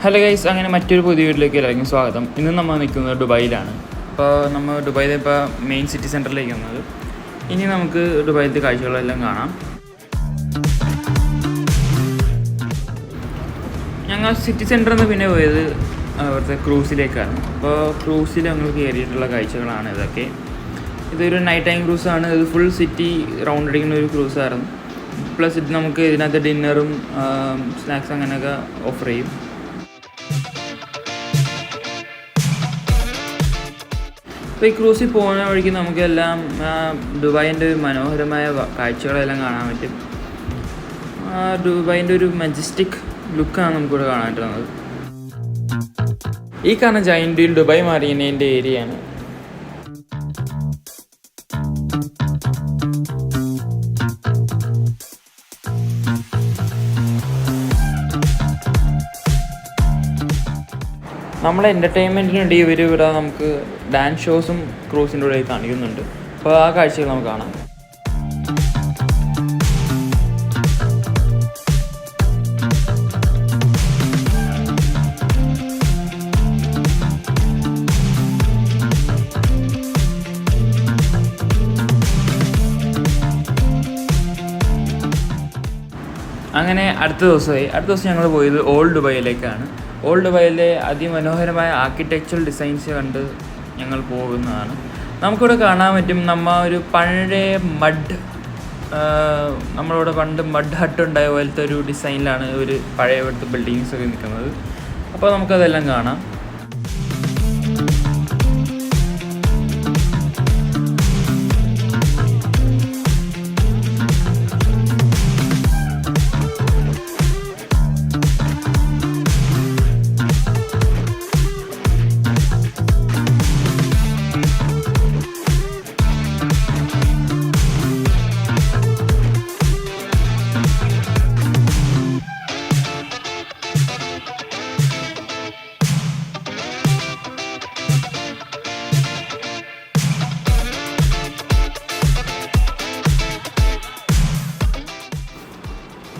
Hello guys, അങ്ങനെ മറ്റൊരു പുതിയ വീട്ടിലേക്ക് എല്ലാവർക്കും സ്വാഗതം. ഇന്ന് നമ്മൾ നിൽക്കുന്നത് ദുബായിലാണ്. അപ്പോൾ നമ്മൾ ദുബായിലെ ഇപ്പോൾ മെയിൻ സിറ്റി സെൻറ്ററിലേക്ക് വന്നത്. ഇനി നമുക്ക് ദുബായിലത്തെ കാഴ്ചകളെല്ലാം കാണാം. ഞങ്ങൾ സിറ്റി സെൻറ്ററിൽ നിന്ന് പിന്നെ പോയത് അവിടുത്തെ ക്രൂസിലേക്കാണ്. അപ്പോൾ ക്രൂസിൽ ഞങ്ങൾ കയറിയിട്ടുള്ള കാഴ്ചകളാണ് ഇതൊക്കെ. ഇതൊരു നൈറ്റ് ടൈം ക്രൂസാണ്. ഇത് ഫുൾ സിറ്റി റൗണ്ട് അടിക്കുന്ന ഒരു ക്രൂസായിരുന്നു. പ്ലസ് ഇത് നമുക്ക് ഇതിനകത്ത് ഡിന്നറും സ്നാക്സ് അങ്ങനെയൊക്കെ ഓഫർ ചെയ്യും. അപ്പോൾ ഈ ക്രൂസിൽ പോകുന്ന വഴിക്ക് നമുക്കെല്ലാം ദുബായിൻ്റെ ഒരു മനോഹരമായ കാഴ്ചകളെല്ലാം കാണാൻ പറ്റും. ദുബായിൻ്റെ ഒരു മജസ്റ്റിക് ലുക്കാണ് നമുക്കിവിടെ കാണാൻ പറ്റുന്നത്. ഈ കാണുന്ന ജയൻ്റ് വീൽ ദുബായ് മാറിയതിൻ്റെ ഏരിയയാണ്. നമ്മളെ എൻ്റർടൈൻമെൻറ്റിന് വേണ്ടി ഇവിടെ നമുക്ക് ഡാൻസ് ഷോസും ക്രൂസിൻ്റെ ഉള്ളിൽ കാണിക്കുന്നുണ്ട്. അപ്പോൾ ആ കാഴ്ചകൾ നമുക്ക് കാണാം. അങ്ങനെ അടുത്ത ദിവസം ഞങ്ങൾ പോയത് ഓൾഡ് ദുബായിലേക്കാണ്. ഓൾഡ് ദുബായിലെ അതിമനോഹരമായ ആർക്കിടെക്ചറൽ ഡിസൈൻസ് കണ്ട് ഞങ്ങൾ പോകുന്നതാണ്. നമുക്കിവിടെ കാണാൻ പറ്റും ഒരു പഴയ നമ്മളിവിടെ പണ്ട് മഡ് ഹട്ട് ഉണ്ടായ പോലത്തെ ഒരു ഡിസൈനിലാണ് ഒരു പഴയ ഇവിടുത്തെ ബിൽഡിങ്സ് ഒക്കെ നിൽക്കുന്നത്. അപ്പോൾ നമുക്കതെല്ലാം കാണാം.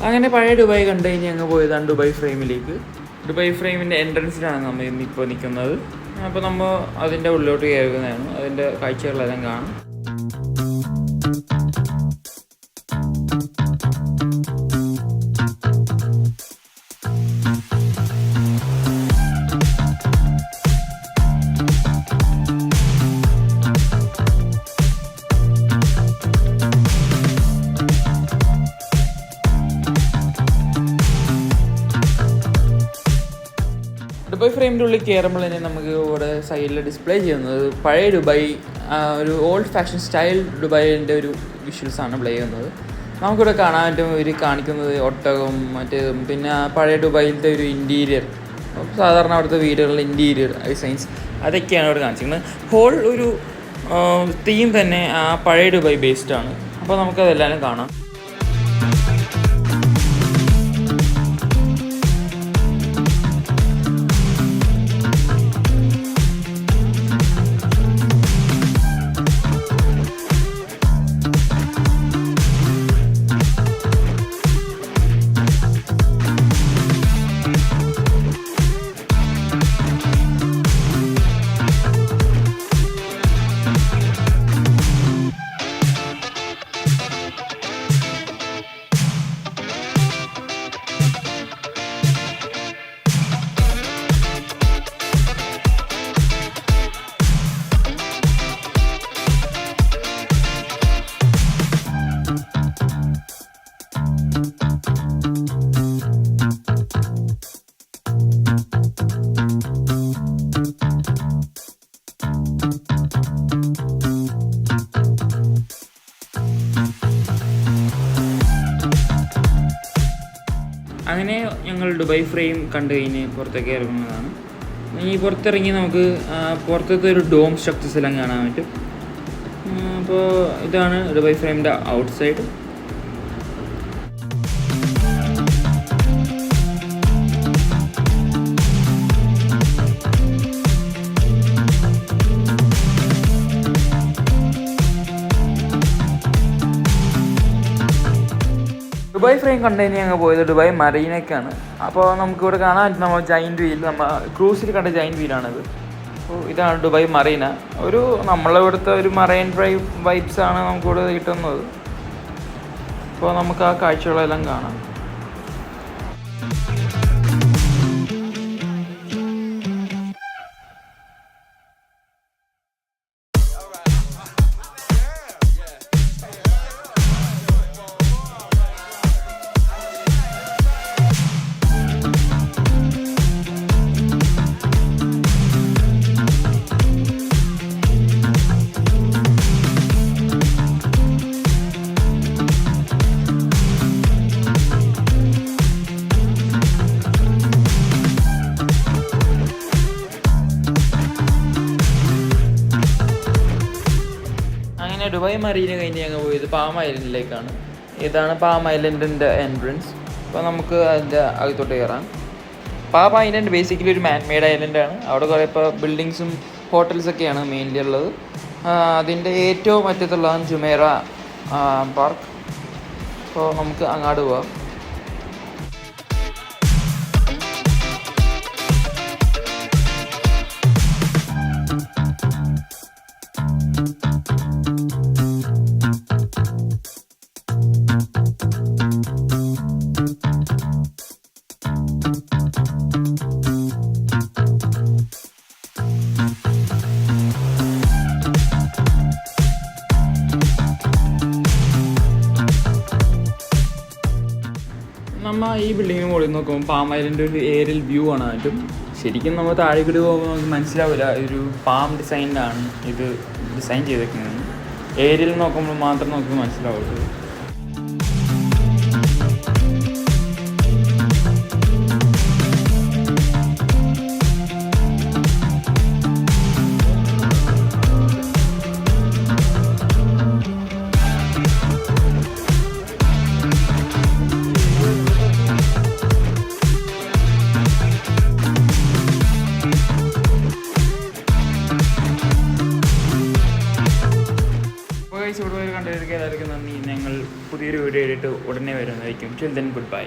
അങ്ങനെ പഴയ ദുബായ് കണ്ടു കഴിഞ്ഞ് ഞങ്ങൾ പോയതാണ് ദുബായ് ഫ്രെയിമിലേക്ക്. ദുബായ് ഫ്രെയിമിൻ്റെ എൻട്രൻസിലാണ് നമ്മൾ ഇന്നിപ്പോൾ നിൽക്കുന്നത്. അപ്പോൾ നമ്മൾ അതിൻ്റെ ഉള്ളിലോട്ട് കയറുന്നതാണ്. അതിൻ്റെ കാഴ്ചകളെല്ലാം കാണാം. ദുബായ് ഫ്രെയിമിൻ്റെ ഉള്ളിൽ കയറുമ്പോൾ തന്നെ നമുക്ക് ഇവിടെ സൈഡിൽ ഡിസ്പ്ലേ ചെയ്യുന്നത് പഴയ ദുബായ്, ഒരു ഓൾഡ് ഫാഷൻ സ്റ്റൈൽ ദുബായിൻ്റെ ഒരു വിഷ്വൽസാണ് പ്ലേ ചെയ്യുന്നത്. നമുക്കിവിടെ കാണാൻ പറ്റും ഇവർ കാണിക്കുന്നത് ഒട്ടകവും പിന്നെ പഴയ ദുബായിലത്തെ ഒരു ഇൻറ്റീരിയർ, സാധാരണ അവിടുത്തെ വീടുകളിലെ ഇൻറ്റീരിയർ ഡിസൈൻസ് അതൊക്കെയാണ് ഇവിടെ കാണിച്ചിരിക്കുന്നത്. ഹോൾ ഒരു തീം തന്നെ ആ പഴയ ദുബായ് ബേസ്ഡാണ്. അപ്പോൾ നമുക്കതെല്ലാം കാണാം. അങ്ങനെ ഞങ്ങൾ ദുബായ് ഫ്രെയിം കണ്ടു കഴിഞ്ഞ് പുറത്തേക്ക് ഇറങ്ങുന്നതാണ്. ഈ പുറത്തിറങ്ങി നമുക്ക് പുറത്തത്തെ ഒരു ഡോം സ്ട്രക്ചേഴ്സ് എല്ലാം കാണാൻ പറ്റും. അപ്പോൾ ഇതാണ് ദുബായ് ഫ്രെയിമിൻ്റെ ഔട്ട് സൈഡ്. ദുബായ് ഫ്രെയിം കണ്ടതിന് ഞങ്ങൾ പോയത് ദുബായ് മറീനയ്ക്കാണ്. അപ്പോൾ നമുക്കിവിടെ കാണാൻ നമ്മൾ ജൈൻറ്റ് വീൽ, നമ്മൾ ക്രൂസിൽ കണ്ട ജൈൻറ്റ് വീലാണിത്. അപ്പോൾ ഇതാണ് ദുബായ് മറീന. ഒരു നമ്മളിവിടുത്തെ ഒരു മറൈൻ ഡ്രൈവ് വൈബ്സാണ് നമുക്കിവിടെ കിട്ടുന്നത്. അപ്പോൾ നമുക്ക് ആ കാഴ്ചകളെല്ലാം കാണാം. ദുബായ് മറീന കഴിഞ്ഞ് ഞങ്ങൾ പോയത് പാം ഐലൻഡിലേക്കാണ്. ഇതാണ് പാം ഐലൻഡിൻ്റെ എൻട്രൻസ്. അപ്പോൾ നമുക്ക് അതിൻ്റെ അകത്തോട്ട് കയറാം. പാം ഐലൻഡ് ബേസിക്കലി ഒരു മാൻ മെയ്ഡ് ഐലൻഡാണ്. അവിടെ കുറേ ഇപ്പോൾ ബിൽഡിങ്സും ഹോട്ടൽസൊക്കെയാണ് മെയിൻലി ഉള്ളത്. അതിൻ്റെ ഏറ്റവും അറ്റത്തുള്ളതാണ് ജുമേറ പാർക്ക്. അപ്പോൾ നമുക്ക് അങ്ങോട്ട് പോവാം. നമ്മൾ ഈ ബിൽഡിങ്ങിന് മുകളിൽ നോക്കുമ്പോൾ പാം ഐലൻഡ് ഒരു ഏരിയൽ വ്യൂ ആണ്. ആയിട്ടും ശരിക്കും നമ്മൾ താഴെ കൂടി പോകുമ്പോൾ നമുക്ക് മനസ്സിലാവില്ല ഒരു പാം ഡിസൈനിലാണ് ഇത് ഡിസൈൻ ചെയ്തേക്കുന്നത്. ഏരിയൽ നോക്കുമ്പോൾ മാത്രം നമുക്ക് മനസ്സിലാവുള്ളൂ. ഇവിടെ കണ്ടവർക്ക് എല്ലാവർക്കും നന്ദി. ഞങ്ങൾ പുതിയൊരു വീഡിയോ ആയിട്ട് ഉടനെ വരുന്നതായിരിക്കും. Till then good bye.